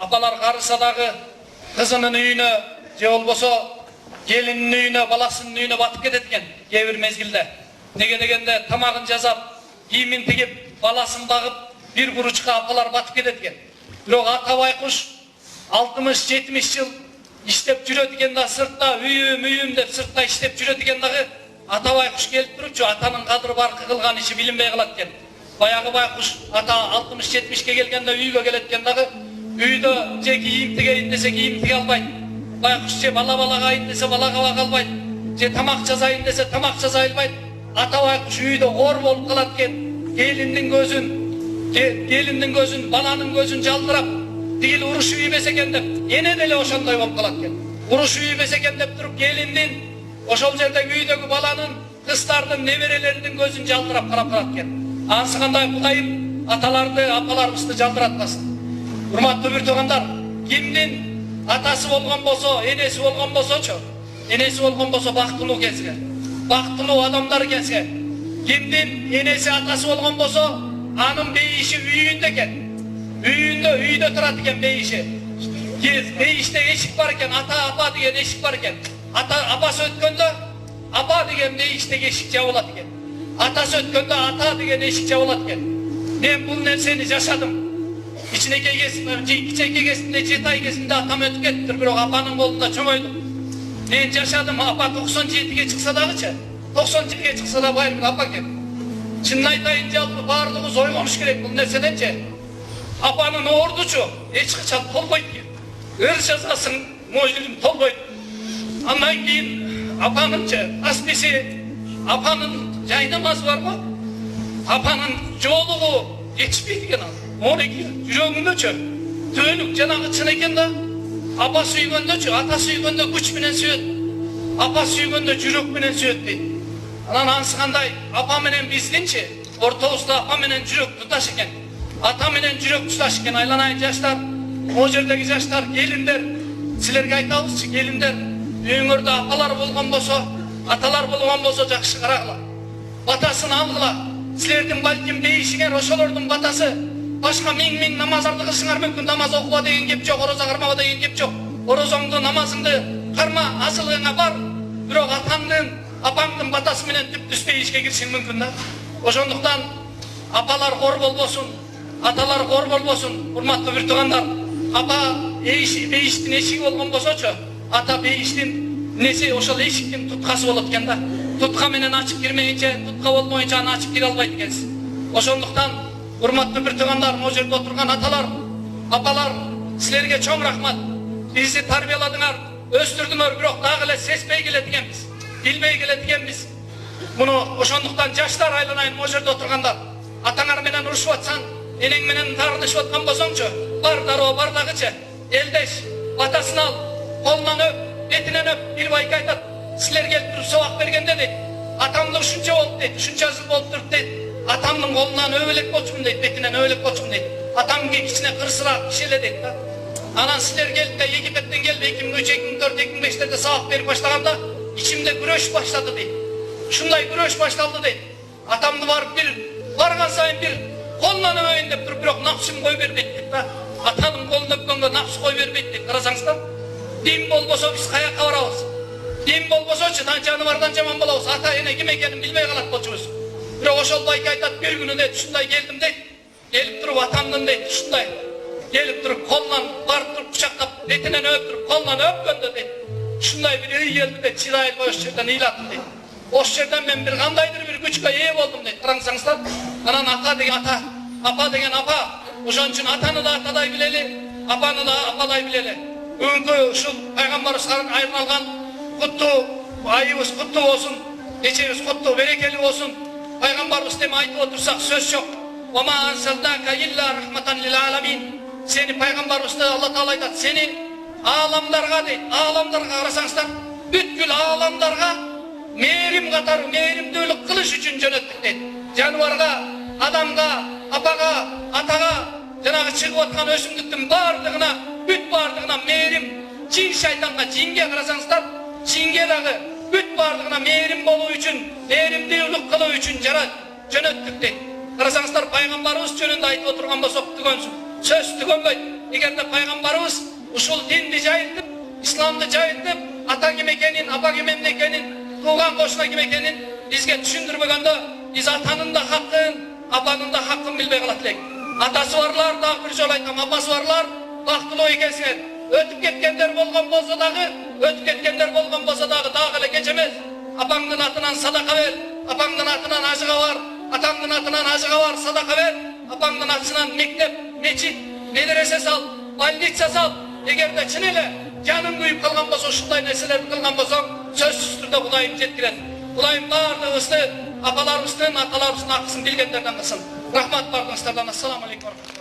апалар қарыса дағы қызының үйіне, же болбосо келиннин үйіне, баласынын үйіне батып кетет экен кээ бир мезгилде. Неге дегенде тамагын жасап, кийимин тигип, баласын багып, бир буручка апалар батып кетет экен. Бирок ата байкуш 60-70 жыл иштеп жүрөт экен да, сыртта үйүм деп сыртта иштеп жүрөт экен дагы, ата байкуш келип турчу, атанын кадыр баркы кылган иши билинбей калат экен. Баягы байкуш ата 60-70ке келгенде үйгө келет экен дагы, үйдө же кийим тигейин десе кийим тиге албайт. Байкуш же бала-балагайын десе балага бага албайт. Же тамак жасайын десе тамак жасай албайт. Ата байкуш үйдө оор болуп калат экен. Келиндин көзүн, баланын көзүн жалтырап, тигил уруш үйбесе экен деп, эне деле ошондой болуп калат экен. Уруш үйбесе экен деп туруп, келиндин, ошол жердеги үйдөгү баланын, кыздардын, неберелеринин көзүн жалтырап карап калат экен. Анысы кандай Кудайым аталарды, апаларыбызды жалтыратпасын. Урматтуу бир туугандар, кимдин атасы болгон болсо, энеси болгон болсочу, энеси болгон болсо бактылуу келсе, бактылуу адамдар келсе, кимдин энеси атасы болгон болсо, анын бейиши үйүндө экен. Үйдө турат экен бейиши. Бейиште эшик бар экен, ата апа деген эшик бар экен. Ата апасы өткөндө апа деген бейиштеги эшик жабылат экен. Атасы өткөндө ата деген эшик жабылат экен. Мен бул нерсени жашадым. Кичинекей кезинде 7 ай кезинде атам өтүп кетти, бирок апанын колунда чоңойдум. Мен жашадым, апа 97ге чыкса дагычы, 97ге чыкса да байыркы апа экен. Чынын айтайын, жалпы баардыгыбыз ойгонуш керек бул нерседенчи. Апанын оордучу эч качан толбойт экен. Өр жазасың, мойнун толбойт. Андан кийин апанынчы, асписи апанын жай намазы барбы? Апанын жоолугу жетишпейт экен ал. Монеки жүрөгүндөчү түбөнүк жанагы чын экен да. Апа сүйгөндөчү, ата сүйгөндө күч менен сүйөт. Апа сүйгөндө жүрөк менен сүйөт дейт. Анан анысы кандай? Апа менен биздинчи ортобузда апа менен жүрөк туташ экен. Ата менен жүрөк туташ экен. Айланайын жаштар, могу жердеги жаштар, келиндер, силерге айтабызчы, келиндер, үйүңөрдө апалар болгон болсо, аталар болгон болсо жакшы карагыла. Батасын алгыла. Силердин балким бейишиңер ошолордун батасы. Башка миң намаздарды кылсыңар мүмкүн, намаз окуба деген кеп жок, ороза кармаба деген кеп жок. Орозоңду, намазыңды карма, асылыңа бар. Бирок атаңдын, апаңдын батасы менен түп түз бейишке кирсең мүмкүн да. Ошондуктан апалар кор болбосун, аталар кор болбосун. Урматтуу бир туугандар, апа бейиштин эшиги болгон болсочу, ата бейиштин неси ошол эшиктин туткасы болот экен да. Тутка менен ачып кирмейинче, тутка болмоюнча аны ачып кире албайт экенсиз. Ошондуктан урматтуу бир туугандар, могу жерде отурган аталар, апалар, силерге чоң рахмат. Бизди тарбияладыңар, өстүрдүңөр, бирок дагы эле сезбей келет экенбиз, билбей келет экенбиз. Муну ошондуктан жаштар, айланайын, могу жерде отургандар, атаңар менен урушуп атсаң, энең менен таарынышып аткан болсоңчу, бар дароо бар дагычы, элдеш, батасын ал, колунан өп, бетинен өп, бир байка айтат, силер келип туруп сабак бергенде дейт, атамды ушунча болуп дейт, ушунча жыл болуп туруп дейт, атамдын колунан өбөлөк болчумун дейт, бетинен өбөлөк болчумун дейт, атам кичине кырсыраак киши эле дейт да. Анан силер келип да Египеттен келип 2003, 2004, 2005-те сабак берип баштаганда ичимде күрөш баштады дейт. Ушундай күрөш башталды дейт. Атамды барып бир барган сайын бир колунан өбөйүн деп туруп, бирок напсым кой бербейт дейт да. Атанын колун өпкөнгө напсы кой бербейт дейт. Карасаңыздар, дин болбосо биз каяка барабыз? Дин болбосочу жаныбардан жаман болобуз. Ата эне ким экенин билбей калат болчубуз. Бирок ошол байка айтат, бир күнү дейт, ушундай келдим дейт. Келип туруп атамдын дейт, ушундай келип туруп колунан барып туруп кучактап, бетинен өп туруп, колунан өпкөндө дейт. Ушундай бир үй келди дейт, чыдай албай ошол жерден ыйлаттым дейт. Ошол жерден мен бир кандайдыр бир күчкө ээ болдум дейт. Караңыздар, анан ата деген ата, апа деген апа. Ошон үчүн атаны да атадай билели, апаны да апалай билели. Бүгүнкү ушул пайгамбарыбызга арналган куттуу айыбыз куттуу болсун, кечебиз куттуу, берекелүү болсун. Пайгамбарыбыз деме айтып отурсак сөз жок. Ва анзалнака илля рахматан лил аламин. Сени пайгамбарыбызды Алла Таала айтат, сени аламдарга дейт. Аламдарга карасаңыздар, бүткүл аламдарга мээрим катары мээримдүүлүк кылыш үчүн жөнөттүк дейт. Жаныбарга, адамга, апага, атага, жанагы чыгып аткан өсүмдүктүн бардыгына, бүт бардыгына мээрим, жин шайтанга, жинге карасаңыздар, жинге дагы бүт бардыгына мээрим болуу үчүн, мээримдүүлүк кылуу үчүн жөнөттүк дейт. Карасаңыздар, пайгамбарыбыз жөнүндө айтып отурган болсок түгөнсүз. Сөз түгөнбөйт. эгерде пайгамбарыбыз ушул динди жайылтып, исламды жайылтып, ата ким экенин, апа ким экенин, тууган кошуна ким экенин бизге түшүндүрбөгөндө, биз атанын да хакын, апанын да хакын билбей калат элек. Атасы барлар, дагы бир жолу айтам, апасы барлар, бактылуу экенсиңер. Өтүп кеткендер болгон болсо дагы, дагы эле кеч эмес. Апаңдын атынан садака бер, апаңдын атынан ажыга бар, атаңдын атынан ажыга бар, садака бер, апаңдын атынан мектеп, мечит, медресе сал, больница сал. Эгерде чын эле жаның күйүп калган болсо, ушундай нерселерди кылган болсоң, сөзсүз түрдө Кудайым жеткирет. Кудайым баардыгыбызды, апаларыбыздын, аталарыбыздын акысын билгендерден кылсын. Рахмат бардыгыңыздардан. Ассаламу алейкум.